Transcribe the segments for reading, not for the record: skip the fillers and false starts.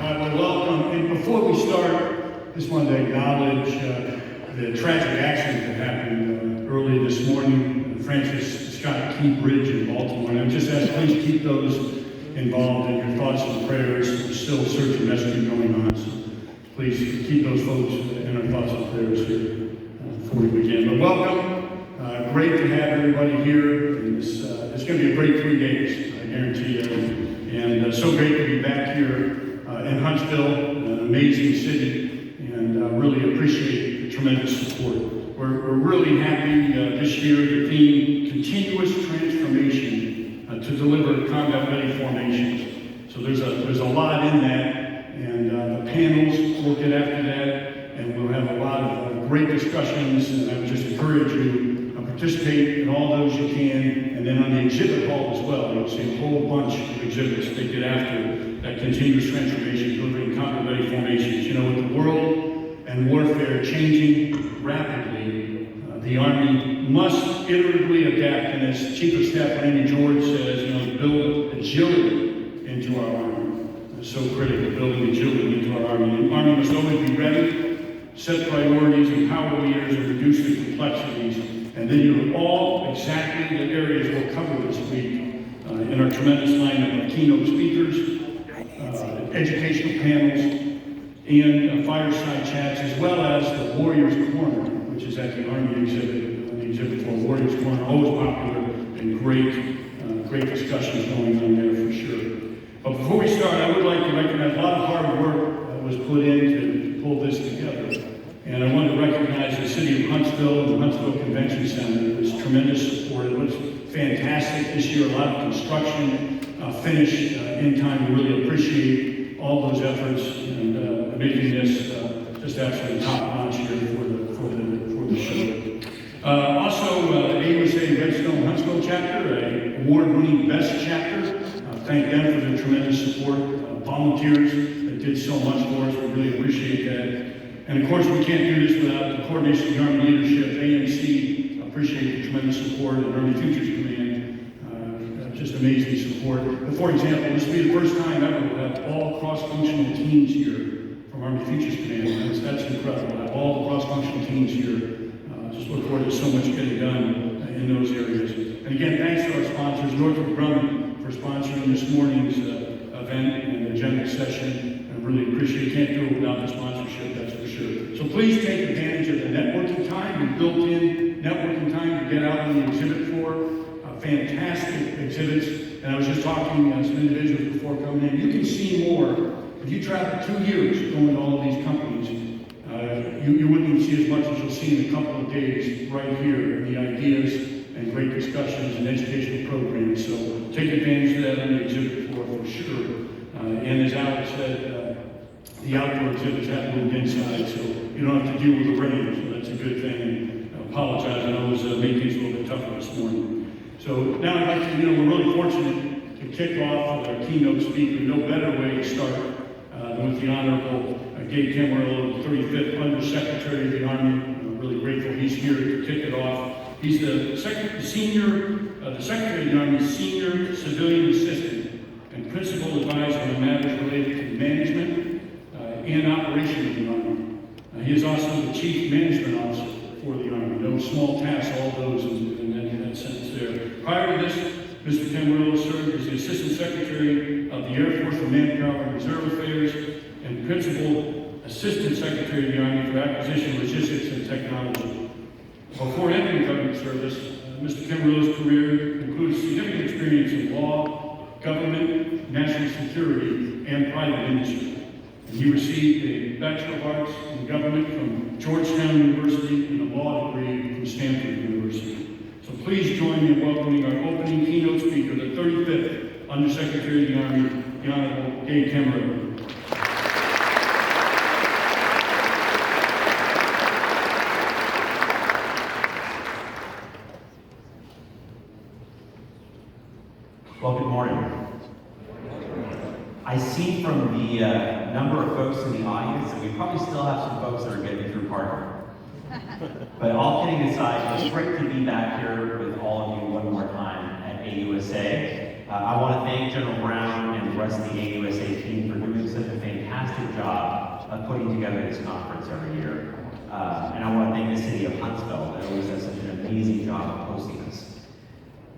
Well, welcome. And before we start, just wanted to acknowledge the tragic accident that happened early this morning, Francis Scott Key Bridge in Baltimore. And I would just ask, please keep those involved in your thoughts and prayers. There's still search and rescue going on, so please keep those folks in our thoughts and prayers here before we begin. But welcome. Great to have everybody here. And it's going to be a great 3 days, I guarantee you. And so great to be back here in Huntsville, an amazing city, and really appreciate the tremendous support. We're really happy this year, the theme, continuous transformation to deliver combat-ready formations. So there's a lot in that, and the panels will get after that, and we'll have a lot of great discussions, and I would just encourage you to participate in all those you can. And then on the exhibit hall as well, you'll see a whole bunch of exhibits that get after that continuous transformation, delivering combat-ready formations. You know, with the world and warfare changing rapidly, the Army must iteratively adapt, and as Chief of Staff Randy George says, you know, build agility into our Army. It's so critical, building agility into our Army. The Army must always be ready, set priorities, empower leaders, and reduce the complexities. And then you have all exactly the areas we'll cover this week in our tremendous lineup of keynote speakers, educational panels, and fireside chats, as well as the Warriors Corner, which is at the Army exhibit, the exhibit for Warriors Corner, always popular and great discussions going on there for sure. But before we start, I would like to recognize a lot of hard work was put in to pull this together. And I want to recognize the city of Huntsville and the Huntsville Convention Center. It was tremendous support. It was fantastic this year. A lot of construction finished in time. We really appreciate all those efforts and making this just absolutely top-notch here for the show. Also, AUSA Redstone Huntsville chapter, an award-winning best chapter. Thank them for their tremendous support. Volunteers that did so much for us. We really appreciate that. And of course, we can't do this without the coordination of the Army leadership. AMC, appreciate the tremendous support, and Army Futures Command, just amazing support. But for example, this will be the first time ever we'll have all cross-functional teams here from Army Futures Command. That's incredible. We'll have all the cross-functional teams here. Just look forward to so much getting done in those areas. And again, thanks to our sponsors, Northrop Grumman, for sponsoring this morning's event and the general session. Really appreciate it. Can't do it without the sponsorship, that's for sure. So please take advantage of the networking time. We built in networking time to get out on the exhibit floor. Fantastic exhibits. And I was just talking to some individuals before coming in. You can see more. If you travel 2 years going to all of these companies, you wouldn't even see as much as you'll see in a couple of days right here. The ideas and great discussions and educational programs. So take advantage of that on the exhibit floor for sure. And as Alex said, the outdoor exhibits have moved inside, so you don't have to deal with the rain, so that's a good thing. And I apologize, I know it was made things a little bit tougher this morning. So now I'd like to, we're really fortunate to kick off with our keynote speaker. No better way to start than with the Honorable Gabe Camarillo, the 35th Under Secretary of the Army. I'm really grateful he's here to kick it off. He's the Secretary of the Army's Senior Civilian Assistant and Principal Advisor on matters related to management and operation of the Army. He is also the Chief Management Officer for the Army. No small task, all those in that sense there. Prior to this, Mr. Camarillo served as the Assistant Secretary of the Air Force for Manpower and Reserve Affairs and Principal Assistant Secretary of the Army for Acquisition, Logistics, and Technology. Before entering government service, Mr. Camarillo's career includes significant experience in law, government, national security, and private industry. He received a Bachelor of Arts in Government from Georgetown University and a law degree from Stanford University. So please join me in welcoming our opening keynote speaker, the 35th Under Secretary of the Army, the Honorable Gabe Camarillo. Well, good morning. I see from the number of folks in the audience that we probably still have some folks that are getting through Parker. But all kidding aside, it's great to be back here with all of you one more time at AUSA. I want to thank General Brown and the rest of the AUSA team for doing such a fantastic putting together this conference every year. And I want to thank the city of Huntsville that always does such an amazing job of hosting us.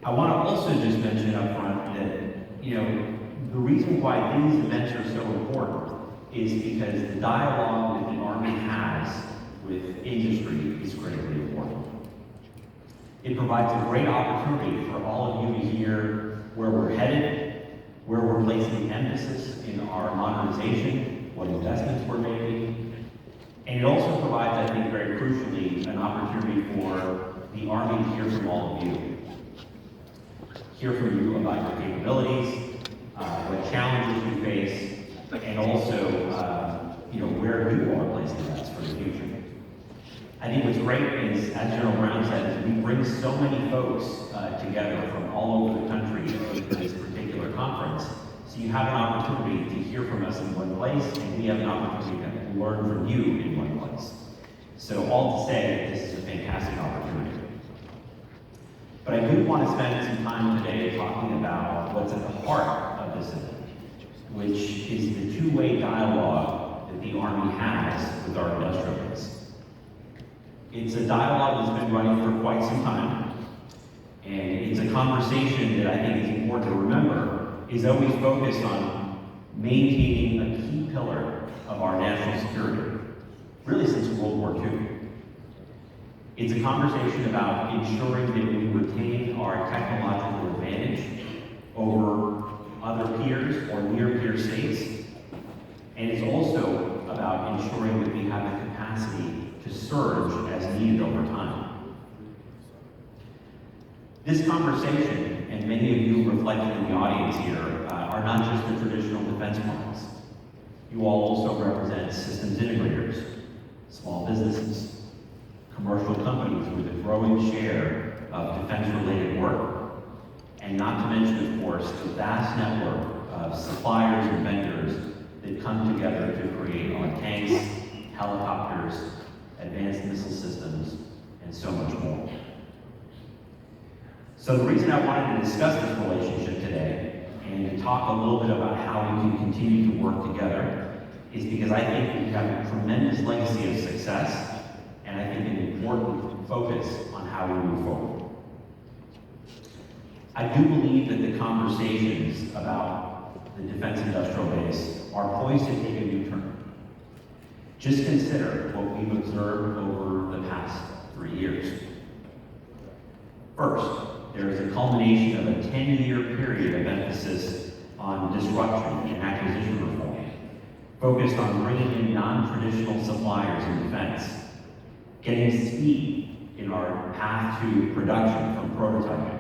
I want to also just mention up front that, the reason why these events are so important is because the dialogue that the Army has with industry is critically important. It provides a great opportunity for all of you to hear where we're headed, where we're placing emphasis in our modernization, what investments we're making, and it also provides, I think, very crucially, an opportunity for the Army to hear from all of you. Hear from you about your capabilities, what challenges you face, and also, where you are placing bets for the future. I think what's great is, as General Brown said, is we bring so many folks together from all over the country into this particular conference. So you have an opportunity to hear from us in one place, and we have an opportunity to learn from you in one place. So all to say, this is a fantastic opportunity. But I do want to spend some time today talking about what's at the heart of this event, which is the two-way dialogue that the Army has with our industrial base. It's a dialogue that's been running for quite some time, and it's a conversation that I think is important to remember is always focused on maintaining a key pillar of our national security, really since World War II. It's a conversation about ensuring that we retain our technological advantage over other peers or near peer states, and it's also about ensuring that we have the capacity to surge as needed over time. This conversation, and many of you reflected in the audience here, are not just the traditional defense primes. You all also represent systems integrators, small businesses, commercial companies with a growing share of defense-related work, and not to mention, of course, the vast network of suppliers and vendors that come together to create our tanks, helicopters, advanced missile systems, and so much more. So the reason I wanted to discuss this relationship today and to talk a little bit about how we can continue to work together is because I think we have a tremendous legacy of success and I think an important focus on how we move forward. I do believe that the conversations about the defense industrial base are poised to take a new turn. Just consider what we've observed over the past 3 years. First, there is a culmination of a 10-year period of emphasis on disruption and acquisition reform, focused on bringing in non-traditional suppliers in defense, getting speed in our path to production from prototyping,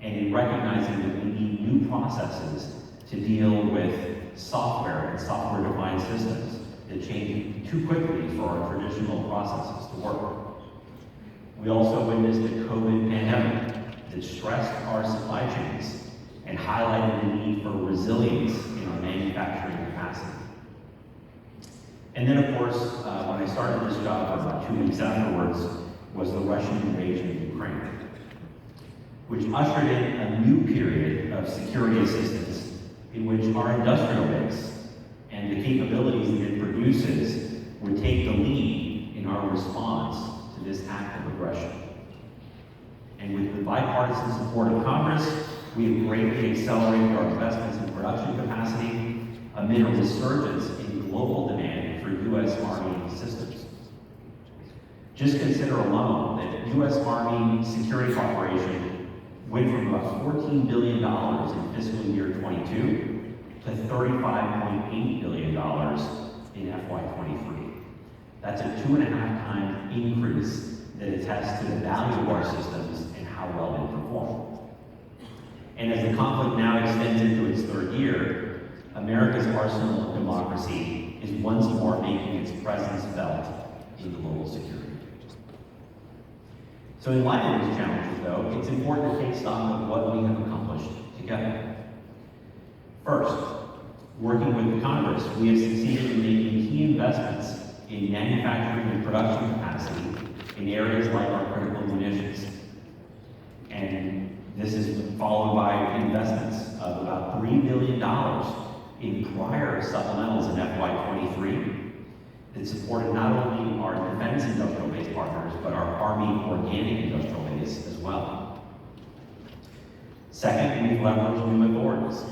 and in recognizing that we need new processes to deal with software and software-defined systems that change too quickly for our traditional processes to work. We also witnessed the COVID pandemic that stressed our supply chains and highlighted the need for resilience in our manufacturing capacity. And then, of course, when I started this job about 2 weeks afterwards, was the Russian invasion of Ukraine, which ushered in a new period of security assistance in which our industrial base and the capabilities that it produces would take the lead in our response to this act of aggression. And with the bipartisan support of Congress, we have greatly accelerated our investments in production capacity amid a resurgence in global demand for U.S. Army systems. Just consider alone that U.S. Army Security Corporation went from about $14 billion in fiscal year 22 to $35.8 billion in FY23. That's a 2.5 times increase that attests to the value of our systems and how well they perform. And as the conflict now extends into its 3rd year, America's arsenal of democracy is once more making its presence felt in global security. So in light of these challenges, though, it's important to take stock of what we have accomplished together. First, working with the Congress, we have succeeded in making key investments in manufacturing and production capacity in areas like our critical munitions. And this is followed by investments of about $3 billion in prior supplementals in FY23, that supported not only our defense industrial base partners, but our Army organic industrial base as well. Second, we've leveraged new authorities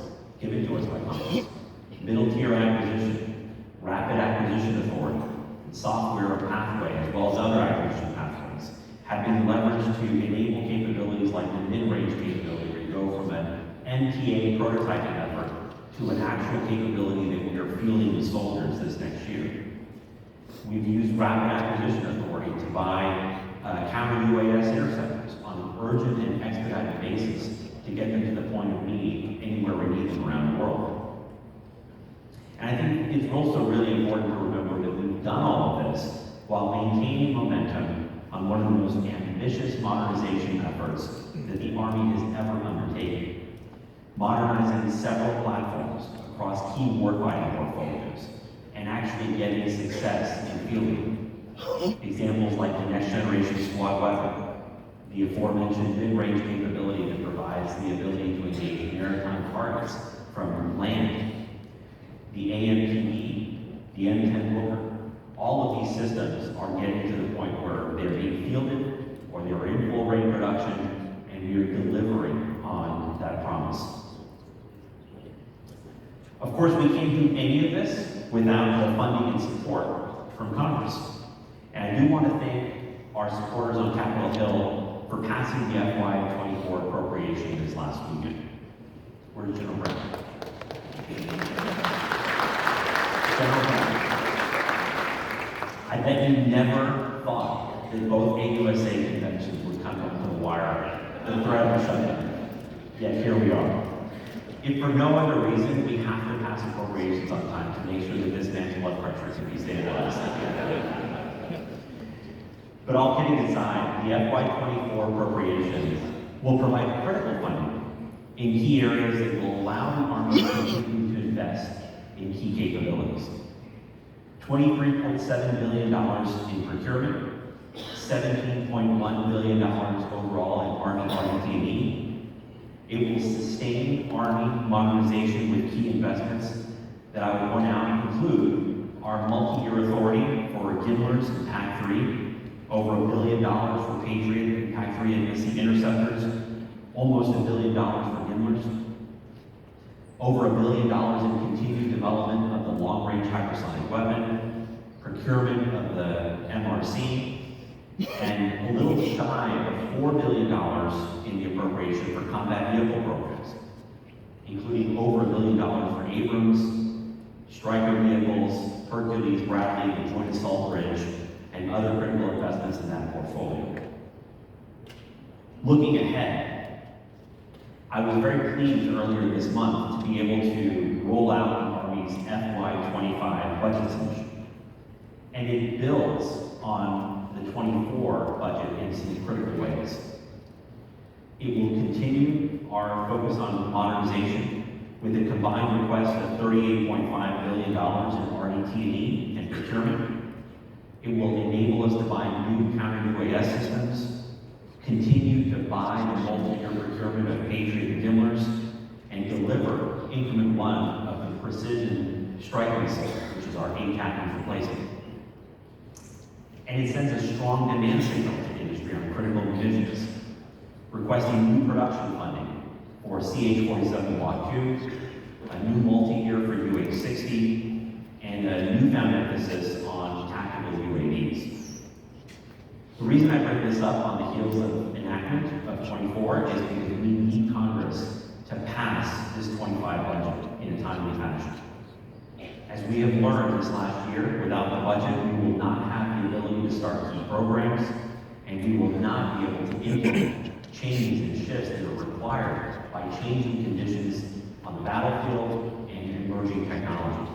given to us by Congress. Middle tier acquisition, rapid acquisition authority, and software pathway, as well as other acquisition pathways, have been leveraged to enable capabilities like the mid-range capability, where you go from an MTA prototyping effort to an actual capability that we are fielding with soldiers this next year. We've used rapid acquisition authority to buy counter-UAS interceptors on an urgent and expedited basis to get them to the point of need anywhere we need them around the world. And I think it's also really important to remember that we've done all of this while maintaining momentum on one of the most ambitious modernization efforts that the Army has ever undertaken. Modernizing several platforms across key warfighting portfolios and actually getting success in fielding. Examples like the next generation squad weapon, the aforementioned mid-range capability that provides the ability to engage maritime targets from land, the AMPD, the M10 Booker. All of these systems are getting to the point where they're being fielded or they're in full rate production, and we are delivering on that promise. Of course, we can't do any of this without the funding and support from Congress. And I do want to thank our supporters on Capitol Hill for passing the FY24 appropriation this last weekend. Where's General Brown? General Brown. I bet you never thought that both AUSA conventions would come up to the wire, the threat of shutdown. Yet here we are. If for no other reason, we have to pass appropriations on time to make sure that this man's blood pressure can be stabilized. But all kidding aside, the FY24 appropriations will provide critical funding in key areas that will allow the Army to continue to invest in key capabilities. $23.7 billion in procurement, $17.1 billion overall in Army RDT&E. It will sustain Army modernization with key investments that I would point out include our multi-year authority for GMLRS and PAC-3, over $1 billion for Patriot and PAC-3 and missing interceptors, almost $1 billion for GMLRS, over $1 billion in continued development of the long-range hypersonic weapon, procurement of the MRC, and a little shy of $4 billion in the appropriation for combat vehicle programs, including over $1 billion for Abrams, Stryker vehicles, Hercules, Bradley, the Joint Assault Bridge, and other critical investments in that portfolio. Looking ahead, I was very pleased earlier this month to be able to roll out the Army's FY25 budget submission. And it builds on the 24 budget in some critical ways. It will continue our focus on modernization with a combined request of $38.5 billion in RDT&E and procurement. It will enable us to buy new counter-UAS systems, continue to buy the multi-year procurement of Patriot and GMLRS, and deliver increment 1 of the precision strike missile, which is our ATACMS replacement. And it sends a strong demand signal to industry on critical munitions, requesting new production funding for CH-47 Block 2, a new multi-year for UH-60, and a newfound emphasis on tactical UAVs. The reason I bring this up on the heels of enactment of 24 is because we need Congress to pass this 25 budget in a timely fashion. As we have learned this last year, without the budget, we will not have the ability to start key programs, and we will not be able to implement changes and shifts that are required by changing conditions on the battlefield and emerging technology.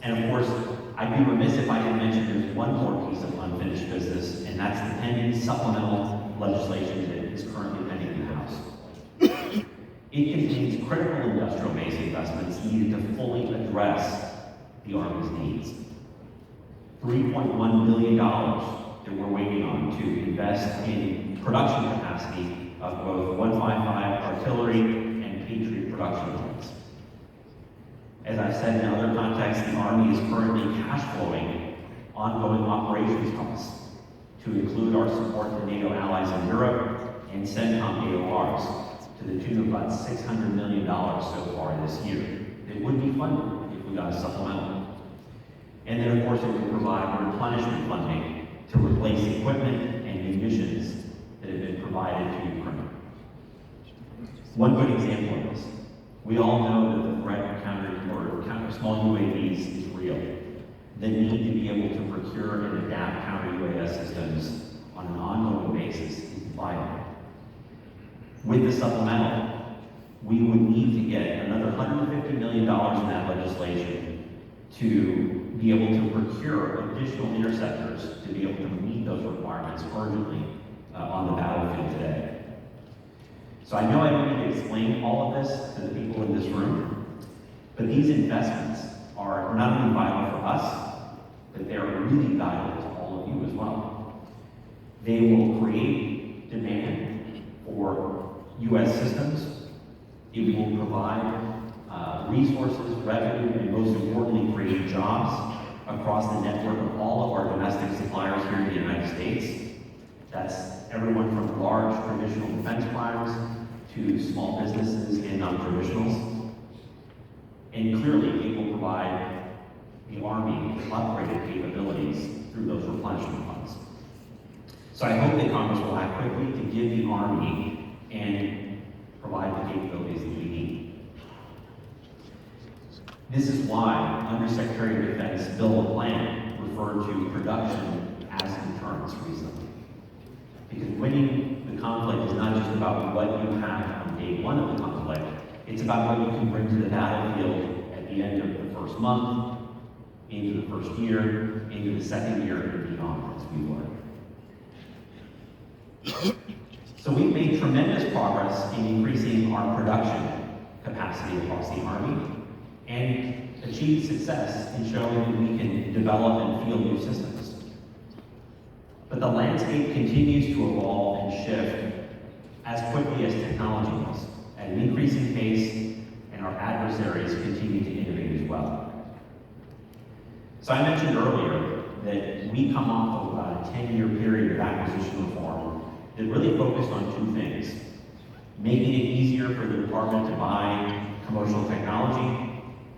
And of course, I'd be remiss if I didn't mention there's one more piece of unfinished business, and that's the pending supplemental legislation that is currently pending in the House. It contains critical industrial base investments needed to fully address the Army's needs. $3.1 billion that we're waiting on to invest in production capacity of both 155 artillery and Patriot production lines. As I've said in other contexts, the Army is currently cash flowing ongoing operations costs to include our support to NATO allies in Europe and CENTCOM AORs to the tune of about $600 million so far this year. It would be funded if we got a supplemental. And then, of course, it would provide replenishment funding to replace equipment and munitions that have been provided to Ukraine. One good example of this, we all know that the threat of counter small UAVs is real. The need to be able to procure and adapt counter UAS systems on an ongoing basis is vital. With the supplemental, we would need to get another $150 million in that legislation to be able to procure additional interceptors to be able to meet those requirements urgently on the battlefield today. So I know I don't need to explain all of this to the people in this room, but these investments are not only vital for us, but they're really valuable to all of you as well. They will create demand for U.S. systems. It will provide resources, revenue, and most importantly, create jobs across the network of all of our domestic suppliers here in the United States. That's everyone from large traditional defense primes to small businesses and non-traditionals. And clearly, it will provide the Army with upgraded capabilities through those replenishment funds. So I hope that Congress will act quickly to give the Army and provide the capabilities that we need. This is why Under Secretary of Defense Bill of Plan referred to production as deterrence recently. Because winning the conflict is not just about what you have on day one of the conflict, it's about what you can bring to the battlefield at the end of the first month, into the first year, into the second year, and beyond, as we learn. So we've made tremendous progress in increasing our production capacity across the Army and achieved success in showing that we can develop and field new systems. But the landscape continues to evolve and shift as quickly as technology does, at an increasing pace, and our adversaries continue to innovate as well. So I mentioned earlier that we come off of about a 10-year period of acquisition reform that really focused on two things: making it easier for the department to buy commercial technology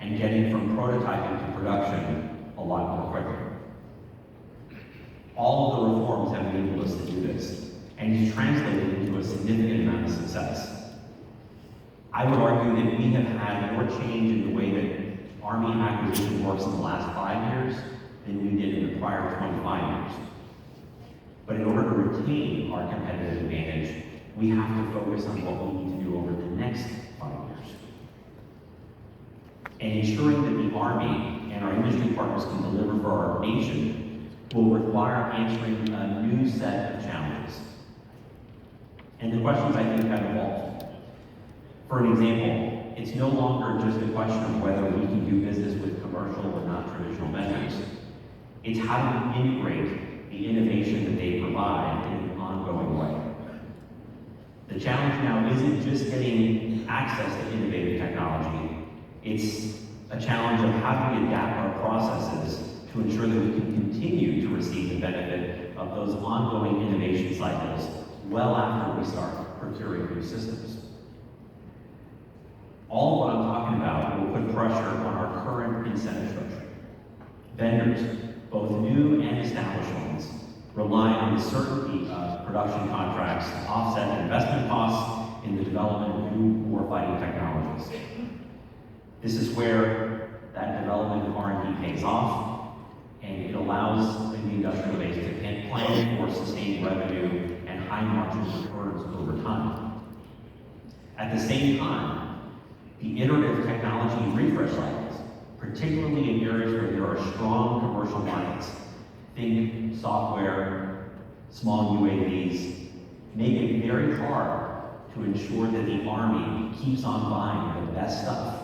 and getting from prototyping to production a lot more quickly. All of the reforms have enabled us to do this, and it's translated into a significant amount of success. I would argue that we have had more change in the way that Army acquisition works in the last 5 years than we did in the prior 25 years. But in order to retain our competitive advantage, we have to focus on what we need to do over the next 5 years. And ensuring that the Army and our industry partners can deliver for our nation will require answering a new set of challenges. And the questions, I think, have evolved. For an example, it's no longer just a question of whether we can do business with commercial or non-traditional vendors. It's how do we integrate the innovation that they provide in an ongoing way. The challenge now isn't just getting access to innovative technology. It's a challenge of how do we adapt our processes to ensure that we can continue to receive the benefit of those ongoing innovation cycles well after we start procuring new systems. All of what I'm talking about will put pressure on our current incentive structure. Vendors, both new and established ones, rely on the certainty of production contracts to offset investment costs in the development of new warfighting technologies. This is where that development of R&D pays off, and it allows the industrial base to plan for sustained revenue and high margin returns over time. At the same time, the iterative technology refresh cycles, particularly in areas where there are strong commercial markets, think software, small UAVs, make it very hard to ensure that the Army keeps on buying the best stuff.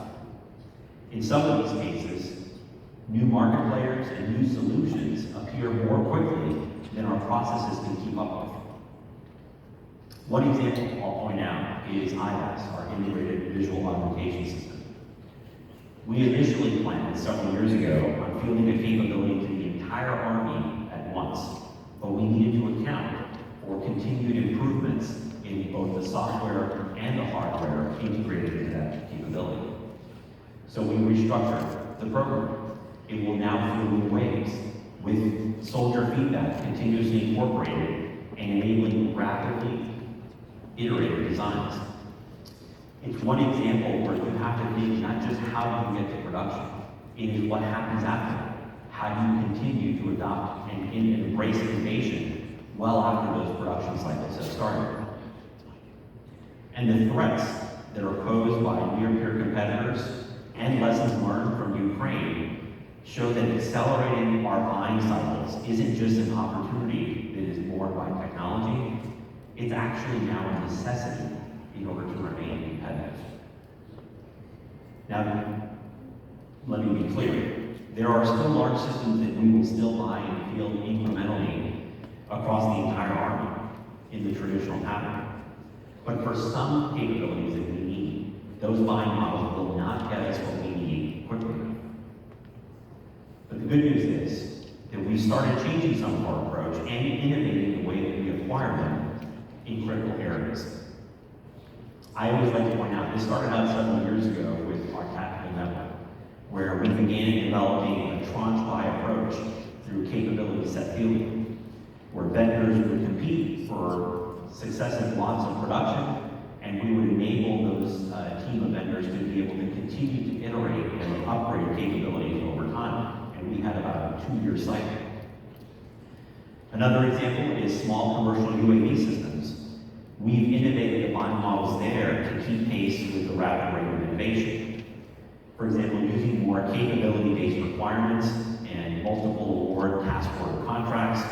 In some of these cases, new market players and new solutions appear more quickly than our processes can keep up with. One example I'll point out is IVAS, our Integrated Visual Augmentation System. We initially planned several years ago on fielding a capability to the entire Army at once, but we needed to account for continued improvements in both the software and the hardware integrated into that capability. So we restructured the program. It will now field in waves, with soldier feedback continuously incorporated and enabling rapidly iterative designs. It's one example where you have to think not just how do you get to production, it is what happens after that. How do you continue to adopt and embrace innovation well after those production cycles have started? And the threats that are posed by near-peer competitors and lessons learned from Ukraine show that accelerating our buying cycles isn't just an opportunity that is born by technology, it's actually now a necessity in order to remain competitive. Now, let me be clear. There are still large systems that we will still buy and field incrementally across the entire Army in the traditional pattern. But for some capabilities that we need, those buying models will not get us what we need quickly enough. But the good news is that we started changing some of our approach and innovating the way that we acquire them in critical areas. I always like to point out, this started out several years ago with our tactical network, where we began developing a tranche buy approach through capability set fielding, where vendors would compete for successive lots of production, and we would enable those team of vendors to be able to continue to iterate and upgrade capabilities over time. And we had about a 2-year cycle. Another example is small commercial UAV systems. We've innovated the buying models there to keep pace with the rapid rate of innovation. For example, using more capability-based requirements and multiple award task order contracts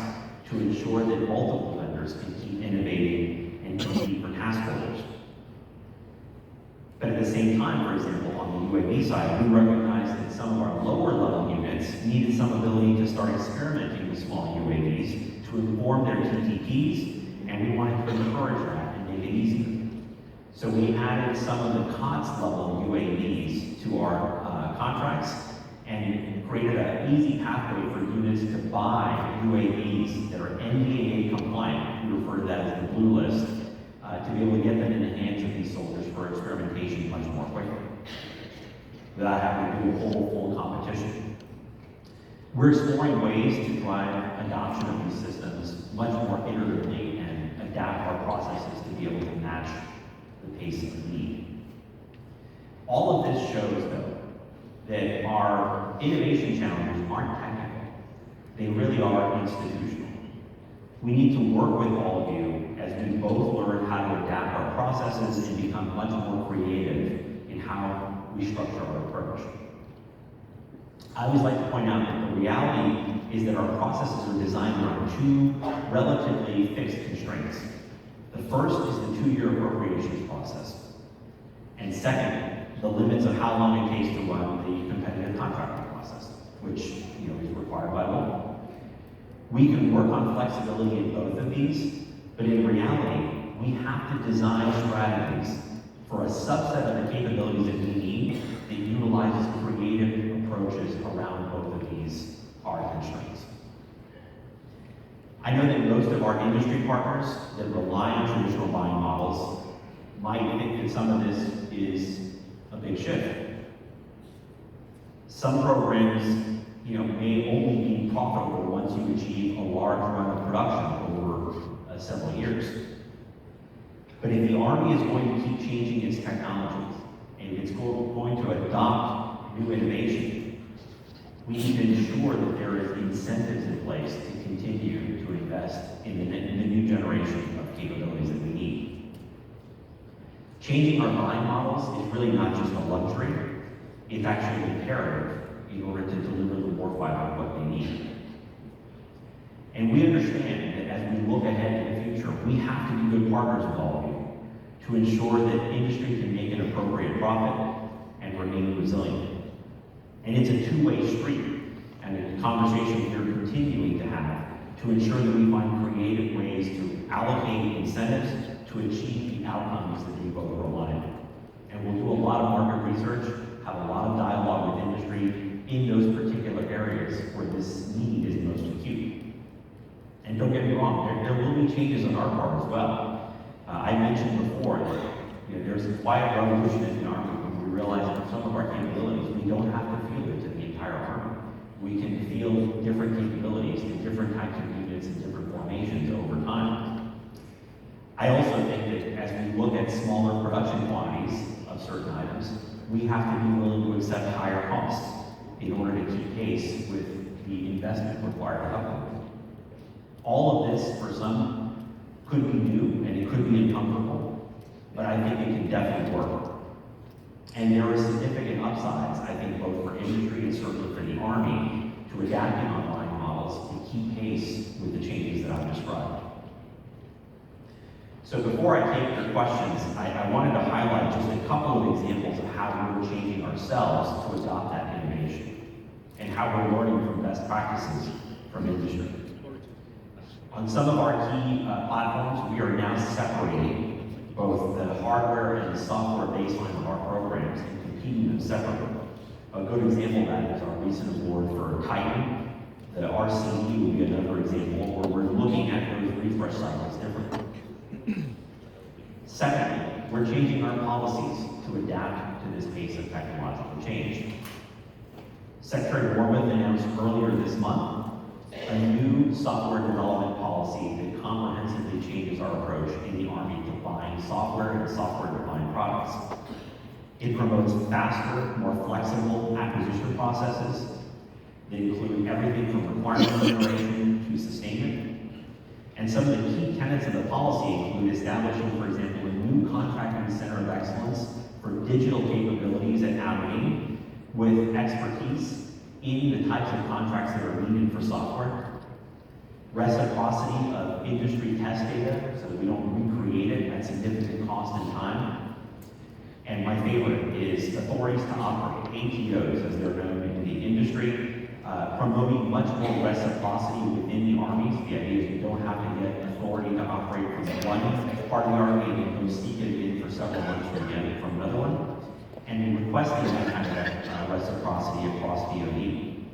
to ensure that multiple vendors can keep innovating and compete for task orders. But at the same time, for example, on the UAV side, we recognized that some of our lower level units needed some ability to start experimenting with small UAVs to inform their TTPs, and we wanted to encourage that and make it easier. So we added some of the COTS level UAVs to our contracts and created an easy pathway for units to buy UAVs that are NDAA compliant, we refer to that as the blue list, to be able to get them in the hands of these soldiers for experimentation much more quickly, without having to do a whole full competition. We're exploring ways to drive adoption of these systems much more iteratively and adapt our processes to be able to match the pace of need. All of this shows, though, that our innovation challenges aren't technical. They really are institutional. We need to work with all of you as we both learn how to adapt our processes and become much more creative in how we structure our approach. I always like to point out that the reality is that our processes are designed around 2 relatively fixed constraints. The first is the 2-year appropriations process. And second, the limits of how long it takes to run the competitive contracting process, which is required by law. We can work on flexibility in both of these, but in reality, we have to design strategies for a subset of the capabilities that we need that utilizes creative approaches around both of these hard constraints. I know that most of our industry partners that rely on traditional buying models might think that some of this is a big shift. Some programs, may only be profitable once you achieve a large run of production over several years. But if the Army is going to keep changing its technologies and it's going to adopt new innovation, we need to ensure that there is incentives in place to continue to invest in the new generation of capabilities that we need. Changing our buying models is really not just a luxury, it's actually imperative in order to deliver the warfighter what they need. And we understand that as we look ahead to the future, we have to be good partners with all of you to ensure that industry can make an appropriate profit and remain resilient. And it's a 2-way street, and a conversation we're continuing to have to ensure that we find creative ways to allocate incentives to achieve the outcomes that we both rely on. And we'll do a lot of market research have a lot of dialogue with industry in those particular areas where this need is most acute. And don't get me wrong, there will be changes on our part as well. I mentioned before that there's a quiet revolution in the Army when we realize that some of our capabilities, we don't have to field it to the entire Army. We can field different capabilities in different types of units and different formations over time. I also think that as we look at smaller production quantities of certain items, we have to be willing to accept higher costs in order to keep pace with the investment required to help them. All of this, for some, could be new and it could be uncomfortable, but I think it can definitely work. And there are significant upsides, I think, both for industry and certainly for the Army to adapting on line models to keep pace with the changes that I've described. So before I take your questions, I wanted to highlight just a couple of examples of how we're changing ourselves to adopt that innovation and how we're learning from best practices from industry. On some of our key platforms, we are now separating both the hardware and the software baseline of our programs and competing them separately. A good example of that is our recent award for Titan. The RCE will be another example where we're looking at those refresh cycles differently. Secondly, we're changing our policies to adapt to this pace of technological change. Secretary Warmoth announced earlier this month a new software development policy that comprehensively changes our approach in the Army to buying software and software-defined products. It promotes faster, more flexible acquisition processes that include everything from requirement generation to sustainment. And some of the key tenets of the policy include establishing, for example, a new contracting center of excellence for digital capabilities at Aberdeen with expertise in the types of contracts that are needed for software, reciprocity of industry test data so that we don't recreate it at significant cost and time. And my favorite is authorities to operate, ATOs as they're known in the industry, promoting much more reciprocity within the armies. The idea is you don't have to get authority to operate from one part of the Army and go seek it in for several months from another one. And requesting that kind of reciprocity across DoD.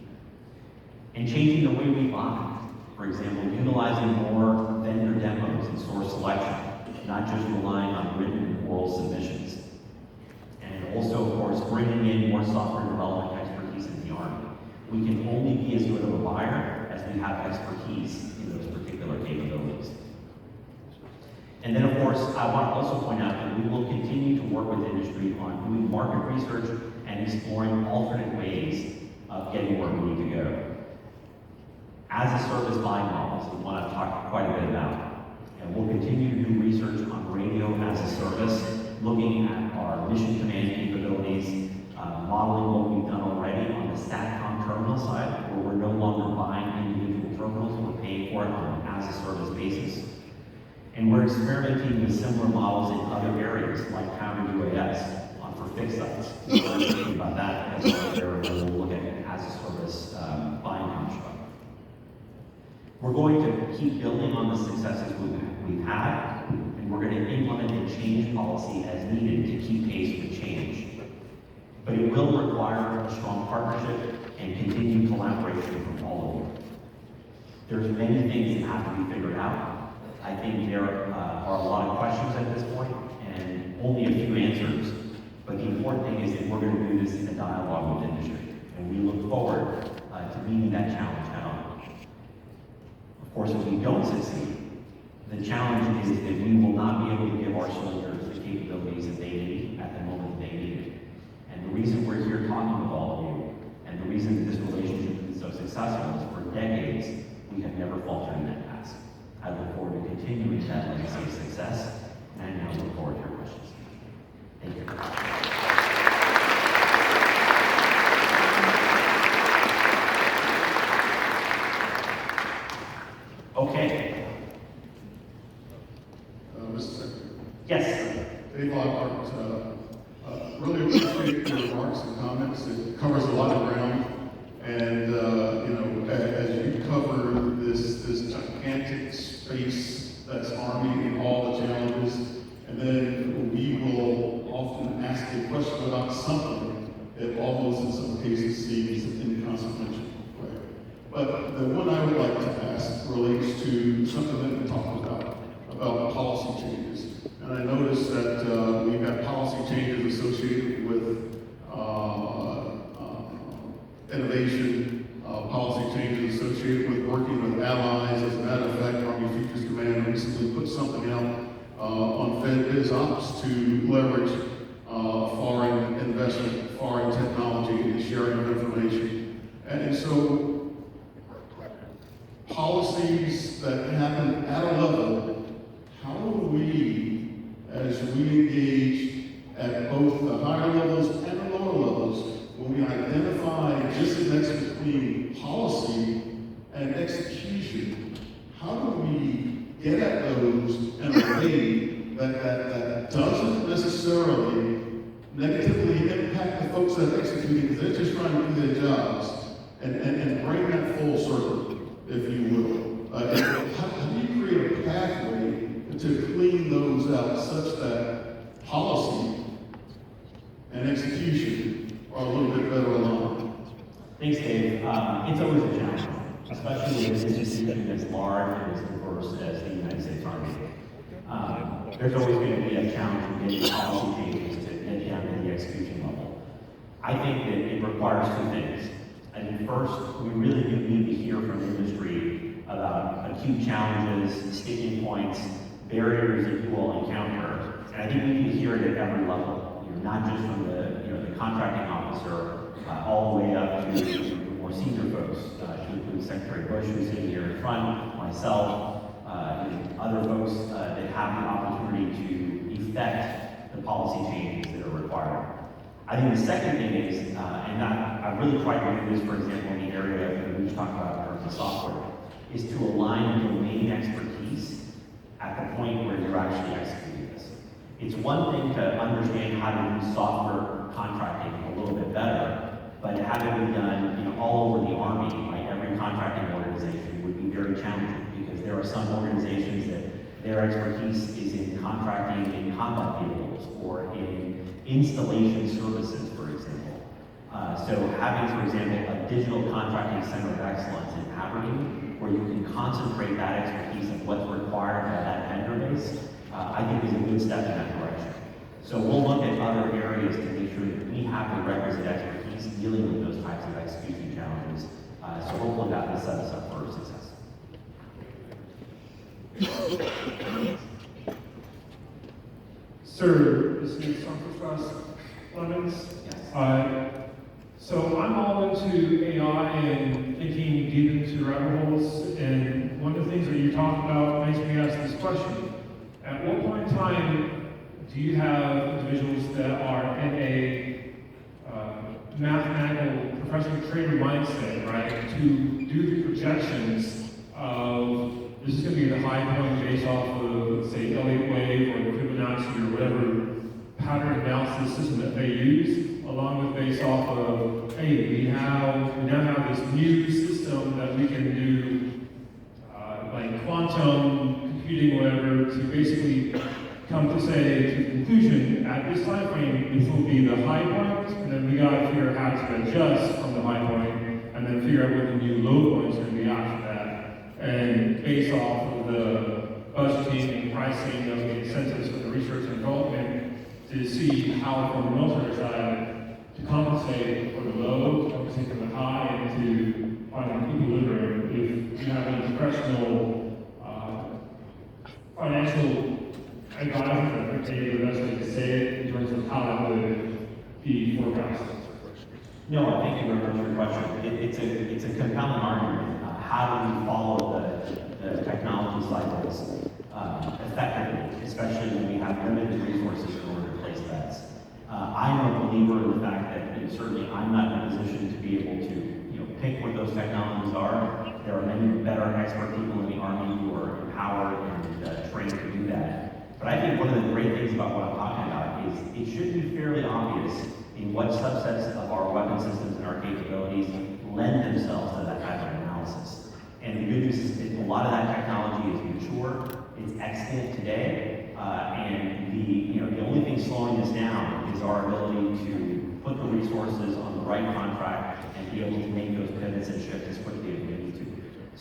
And changing the way we buy. For example, utilizing more vendor demos and source selection, not just relying on written and oral submissions. And also, of course, bringing in more software development expertise in the Army. We can only be as good of a buyer as we have expertise in those particular capabilities. And then, of course, I want to also point out that we will continue to work with industry on doing market research and exploring alternate ways of getting where we need to go. As a service buying models, we want to talk quite a bit about. And we'll continue to do research on radio as a service, looking at our mission command capabilities, modeling what we've done already on the SATCOM terminal side, where we're no longer buying individual terminals, we're paying for it on an as-a-service basis. And we're experimenting with similar models in other areas, like counter-UAS for fixed sites. We're thinking about that as well there, where we'll look at an as-a-service buying construct. We're going to keep building on the successes we've had, and we're going to implement a change policy as needed to keep pace with change. But it will require a strong partnership and continued collaboration from all of you. There's many things that have to be figured out. I think there are a lot of questions at this point, and only a few answers. But the important thing is that we're going to do this in a dialogue with industry, and we look forward to meeting that challenge head on. Of course, if we don't succeed, the challenge is that we will not be able to give our soldiers the capabilities that they need at the moment that they need it. And the reason we're here talking with all of you, and the reason that this relationship has been so successful is for decades, we have never faltered in that task. I look forward to continuing that legacy of success, and I now look forward to your questions. Thank you. Okay. Mr. Secretary. Yes. Dave Lockhart, really appreciate your remarks and comments. It covers a lot of ground. And, as you cover this gigantic space that's Army and all the challenges, and then we will often ask a question about something that the one I would like to ask relates to something that we talked about policy changes. And I noticed that we've got policy changes associated with innovation, policy changes associated with working with allies. As a matter of fact, Army Futures Command recently put something out on FedBizOps to leverage foreign investment, foreign technology, and sharing of information. And so, policies that happen at a level, how do we, as we engage at both the higher levels and the lower levels, when we identify disconnects between policy and execution, how do we get at those in a way that doesn't necessarily negatively impact the folks that are executing, because they're just trying to do their jobs, and bring that full circle, if you will. How do you create a pathway to clean those out such that policy and execution are a little bit better aligned? Thanks, Dave. It's always a challenge, especially with an institution as large and as diverse as the United States Army. There's always going to be a challenge in getting policy changes to get down to the execution level. I think that it requires two things. I think first, we really do need to hear from industry about acute challenges, sticking points, barriers that you will encounter. And I think we need to hear it at every level, not just from the contracting officer all the way up to the more senior folks, to include Secretary Bush, who's sitting here in front, myself, and other folks that have the opportunity to effect the policy changes that are required. I think the second thing is, and I really tried to do this, for example, in the area that we just talked about in terms of software, is to align domain expertise at the point where you're actually executing this. It's one thing to understand how to do software contracting a little bit better, but to have it be done all over the Army by every contracting organization would be very challenging, because there are some organizations that their expertise is in contracting in combat vehicles or in installation services, for example. So having, for example, a digital contracting center of excellence in Aberdeen, where you can concentrate that expertise of what's required by that vendor base, I think is a good step in that direction. So we'll look at other areas to make sure that we have the requisite expertise dealing with those types of execution challenges. So hopefully that will set us up for success. Sir, this is Sanford Lemons. Yes. So I'm all into AI and thinking deep into rabbit holes, and one of the things that you talked about makes me ask this question. At what point in time do you have individuals that are in a mathematical professional trainer mindset, right, to do the projections of this is going to be the high point based off of, say, Elliott wave or Fibonacci or whatever pattern analysis system that they use, along with based off of, hey, we now have this new system that we can do, like quantum computing, whatever, to basically come to say to the conclusion at this time frame, this will be the high point, and then we got to figure out how to adjust from the high point, and then figure out what the new low point is going to be after that. And based off of the budgeting and pricing of the incentives for the research and development, to see how from the military side to compensate for the low, to compensate for the high, and to find an equilibrium. If you have any professional financial advisor, that maybe the best way to say it in terms of how that would be forecasted. No, thank you very much for your question. It's a compelling argument. How do we follow the technology cycles effectively, especially when we have limited resources in order to place bets? I'm a believer in the fact that certainly I'm not in a position to be able to pick what those technologies are. There are many better expert people in the Army who are empowered and trained to do that. But I think one of the great things about what I'm talking about is it should be fairly obvious in what subsets of our weapon systems and our capabilities lend themselves to that type of analysis. And the good news is that a lot of that technology is mature, it's extant today, and the only thing slowing us down is our ability to put the resources on the right contract and be able to make those pivots and shifts as quickly as we need to.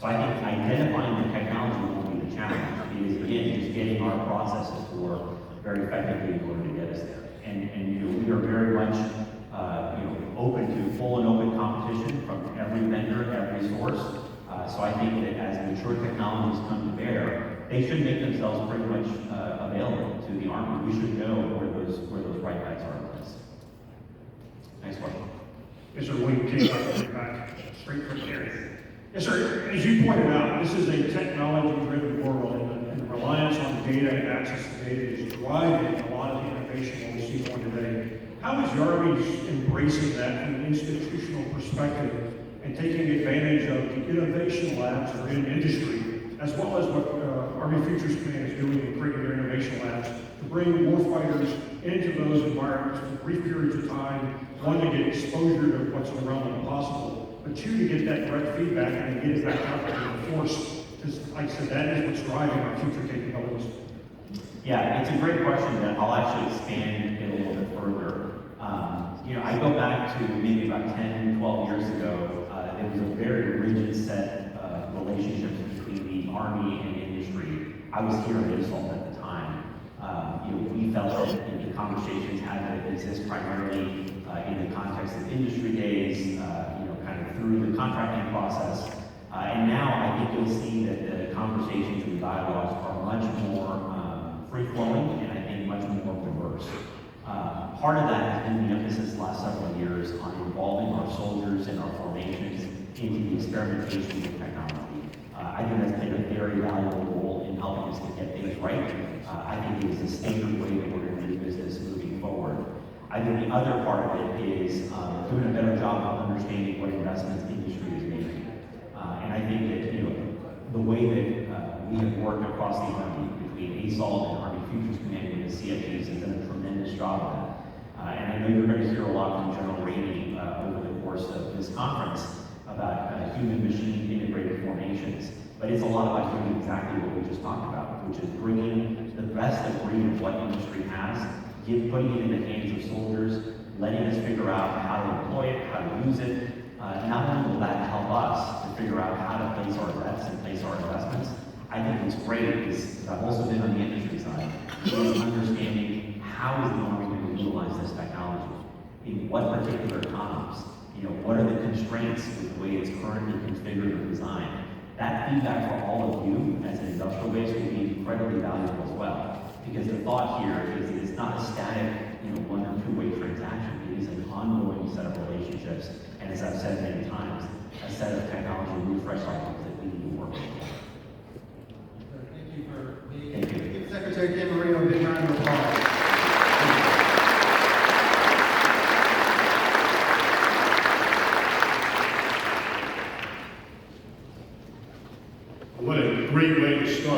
So I think identifying the technology won't be the challenge. It is, again, just getting our processes to work very effectively in order to get us there. And you know, we are very much open to full and open competition from every vendor, every source. So I think that as mature technologies come to bear, they should make themselves pretty much available to the Army. We should know where those right bets are in place. Next question. Yes, sir, William King, back straight from here. Yes, sir, as you pointed out, this is a technology-driven world, and the reliance on data and access to data is driving a lot of the innovation that we see going today. How is the Army embracing that from an institutional perspective and taking advantage of the innovation labs that are in industry, as well as what Army Futures Command is doing in creating their innovation labs to bring warfighters into those environments for brief periods of time, one, to get exposure to what's around them possible, but two, to get that direct feedback and get it back out to the force. Because, like I said, that is what's driving our future capabilities. Yeah, it's a great question that I'll actually expand it a little bit further. I go back to maybe about 10, 12 years ago. There was a very rigid set of relationships between the Army and industry. I was here at ASALT at the time. We felt that the conversations had to exist primarily in the context of industry days, kind of through the contracting process. And now I think you'll see that the conversations and dialogues are much more free-flowing and I think much more diverse. Part of that has been the emphasis the last several years on involving our soldiers and our formations into the experimentation with technology. I think that's played a very valuable role in helping us to get things right. I think it is a standard way that we're going to do business moving forward. I think the other part of it is doing a better job of understanding what investments the industry is making. And I think that the way that we have worked across the Army between ASALT and Army Futures Command and the CFGs has done a tremendous job of that. And I know you're going to hear a lot from General Rainey over the course of this conference about human-machine integrated formations. But it's a lot about doing exactly what we just talked about, which is bringing the best of breed of what industry has, putting it in the hands of soldiers, letting us figure out how to employ it, how to use it. Not only will that help us to figure out how to place our bets and place our investments, I think what's great is I've also been on the industry side, is understanding how is the Army going to utilize this technology, in what particular economies, what are the constraints with the way it's currently configured or designed. That feedback for all of you as an industrial base will be incredibly valuable as well. Because the thought here is it's not a static, one or two-way transaction. It is an ongoing set of relationships, and as I've said many times, a set of technology refresh cycles that we need to work with. Thank you for being Thank you. Give Secretary Camarillo a big round of applause. What a great way to start.